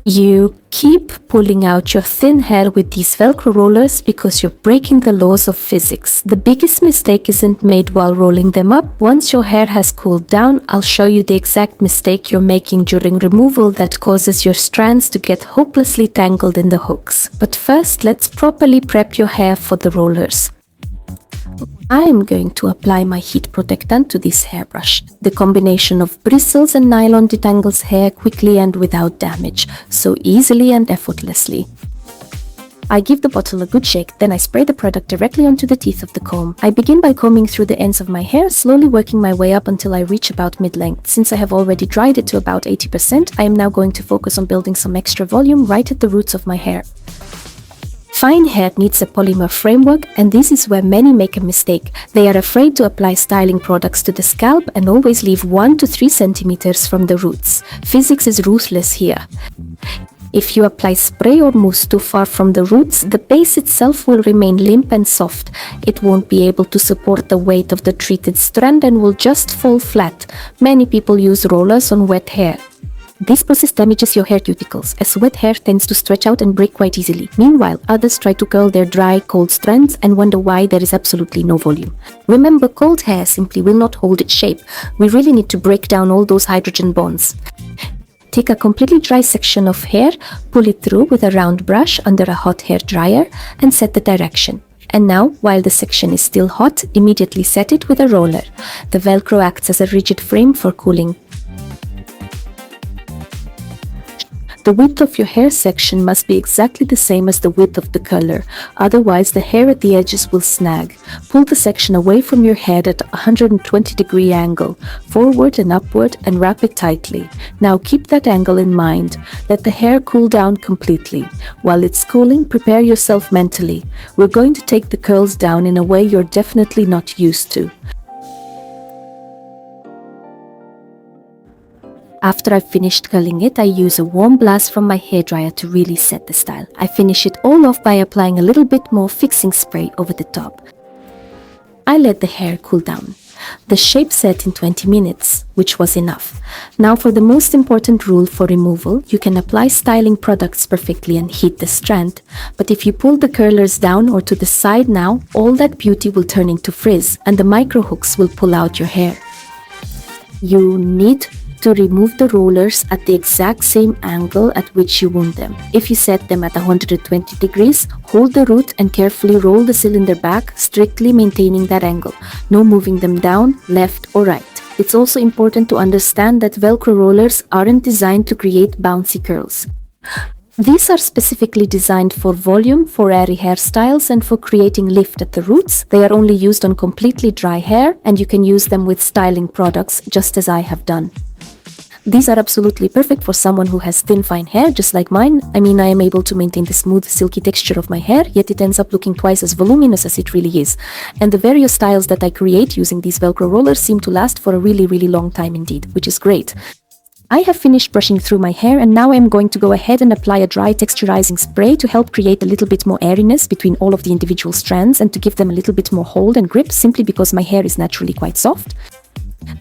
You keep pulling out your thin hair with these Velcro rollers because you're breaking the laws of physics. The biggest mistake isn't made while rolling them up. Once your hair has cooled down, I'll show you the exact mistake you're making during removal that causes your strands to get hopelessly tangled in the hooks. But first, let's properly prep your hair for the rollers. I am going to apply my heat protectant to this hairbrush. The combination of bristles and nylon detangles hair quickly and without damage, so easily and effortlessly. I give the bottle a good shake, then I spray the product directly onto the teeth of the comb. I begin by combing through the ends of my hair, slowly working my way up until I reach about mid-length. Since I have already dried it to about 80%, I am now going to focus on building some extra volume right at the roots of my hair. Fine hair needs a polymer framework, and this is where many make a mistake. They are afraid to apply styling products to the scalp and always leave 1 to 3 centimeters from the roots. Physics is ruthless here. If you apply spray or mousse too far from the roots, the base itself will remain limp and soft. It won't be able to support the weight of the treated strand and will just fall flat. Many people use rollers on wet hair. This process damages your hair cuticles, as wet hair tends to stretch out and break quite easily. Meanwhile, others try to curl their dry, cold strands and wonder why there is absolutely no volume. Remember, cold hair simply will not hold its shape. We really need to break down all those hydrogen bonds. Take a completely dry section of hair, pull it through with a round brush under a hot hair dryer, and set the direction. And now, while the section is still hot, immediately set it with a roller. The Velcro acts as a rigid frame for cooling. The width of your hair section must be exactly the same as the width of the curler, otherwise the hair at the edges will snag. Pull the section away from your head at a 120-degree angle, forward and upward, and wrap it tightly. Now keep that angle in mind. Let the hair cool down completely. While it's cooling, prepare yourself mentally. We're going to take the curls down in a way you're definitely not used to. After I've finished curling it, I use a warm blast from my hairdryer to really set the style. I finish it all off by applying a little bit more fixing spray over the top. I let the hair cool down. The shape set in 20 minutes, which was enough. Now for the most important rule for removal, you can apply styling products perfectly and heat the strand. But if you pull the curlers down or to the side now, all that beauty will turn into frizz and the micro hooks will pull out your hair. You need to remove the rollers at the exact same angle at which you wound them. If you set them at 120 degrees, hold the root and carefully roll the cylinder back, strictly maintaining that angle. No moving them down, left or right. It's also important to understand that Velcro rollers aren't designed to create bouncy curls. These are specifically designed for volume, for airy hairstyles, and for creating lift at the roots. They are only used on completely dry hair, and you can use them with styling products, just as I have done. These are absolutely perfect for someone who has thin, fine hair, just like mine. I mean, I am able to maintain the smooth, silky texture of my hair, yet it ends up looking twice as voluminous as it really is. And the various styles that I create using these Velcro rollers seem to last for a really, really long time indeed, which is great. I have finished brushing through my hair, and now I am going to go ahead and apply a dry texturizing spray to help create a little bit more airiness between all of the individual strands and to give them a little bit more hold and grip, simply because my hair is naturally quite soft.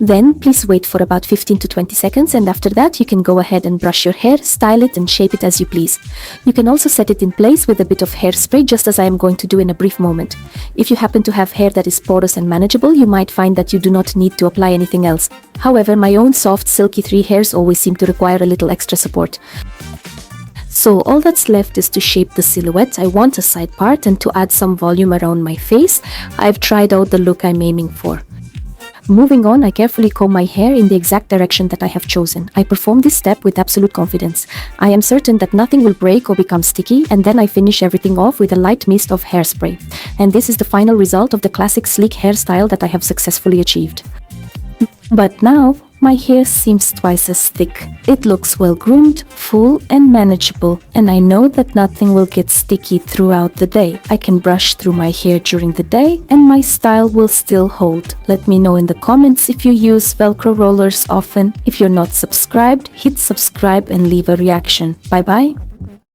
Then please wait for about 15 to 20 seconds, and after that you can go ahead and brush your hair, style it and shape it as you please. You can also set it in place with a bit of hairspray, just as I am going to do in a brief moment. If you happen to have hair that is porous and manageable, you might find that you do not need to apply anything else. However, my own soft, silky 3 hairs always seem to require a little extra support. So all that's left is to shape the silhouette. I want a side part and to add some volume around my face. I've tried out the look I'm aiming for. Moving on, I carefully comb my hair in the exact direction that I have chosen. I perform this step with absolute confidence. I am certain that nothing will break or become sticky, and then I finish everything off with a light mist of hairspray. And this is the final result of the classic sleek hairstyle that I have successfully achieved. But now, my hair seems twice as thick. It looks well groomed, full and manageable, and I know that nothing will get sticky throughout the day. I can brush through my hair during the day and my style will still hold. Let me know in the comments if you use Velcro rollers often. If you're not subscribed, hit subscribe and leave a reaction. Bye bye.